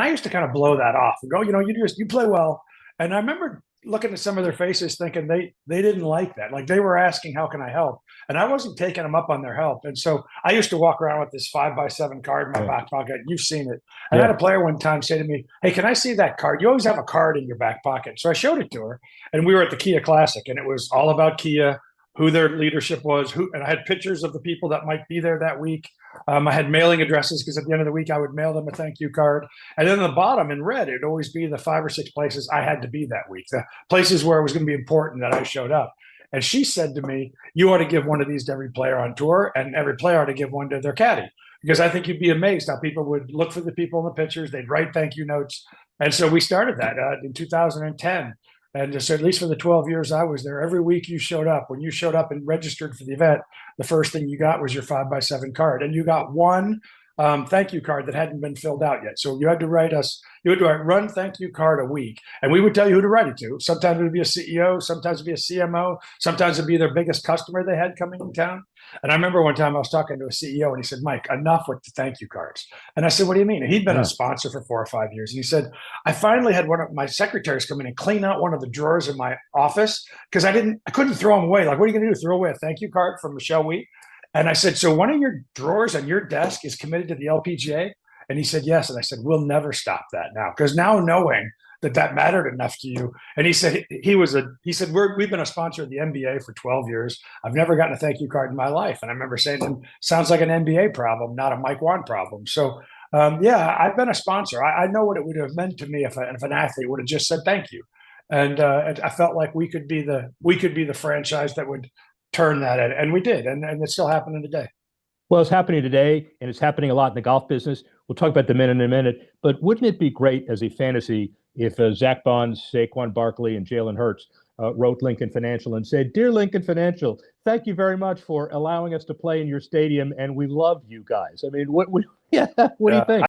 I used to kind of blow that off and go, you play well. And I remember looking at some of their faces thinking they didn't like that. Like they were asking, how can I help? And I wasn't taking them up on their help. And so I used to walk around with this 5x7 card in my back pocket. You've seen it. And I had a player one time say to me, "Hey, can I see that card? You always have a card in your back pocket." So I showed it to her, and we were at the Kia Classic, and it was all about Kia, who their leadership was, and I had pictures of the people that might be there that week. I had mailing addresses because at the end of the week I would mail them a thank you card. And then at the bottom in red, it'd always be the 5 or 6 places I had to be that week, the places where it was going to be important that I showed up. And she said to me, "You ought to give one of these to every player on tour, and every player ought to give one to their caddy, because I think you'd be amazed how people would look for the people in the pictures. They'd write thank you notes." And so we started that in 2010. And so at least for the 12 years I was there, every week you showed up. When you showed up and registered for the event, the first thing you got was your 5x7 card. And you got one thank you card that hadn't been filled out yet. So you had to write one thank you card a week. And we would tell you who to write it to. Sometimes it would be a CEO, sometimes it'd be a CMO, sometimes it'd be their biggest customer they had coming in town. And I remember one time I was talking to a CEO and he said, "Mike, enough with the thank you cards." And I said, "What do you mean?" And he'd been a sponsor for 4 or 5 years. And he said, "I finally had one of my secretaries come in and clean out one of the drawers in my office because I couldn't throw them away. Like, what are you going to do? Throw away a thank you card from Michelle Wheat?" And I said, "So one of your drawers on your desk is committed to the LPGA?" And he said, "Yes." And I said, "We'll never stop that now, because now knowing that mattered enough to you." And he said we've been a sponsor of the NBA for 12 years. I've never gotten a thank you card in my life. And I remember saying to him, "Sounds like an NBA problem, not a Mike Whan problem." So I've been a sponsor. I know what it would have meant to me if an athlete would have just said thank you. And I felt like we could be the franchise that would turn that in, and we did, and it's still happening today. Well, it's happening today, and it's happening a lot in the golf business. We'll talk about the men in a minute, but wouldn't it be great as a fantasy if Zach Bonds, Saquon Barkley, and Jalen Hurts wrote Lincoln Financial and said, "Dear Lincoln Financial, thank you very much for allowing us to play in your stadium, and we love you guys." I mean, what do you think?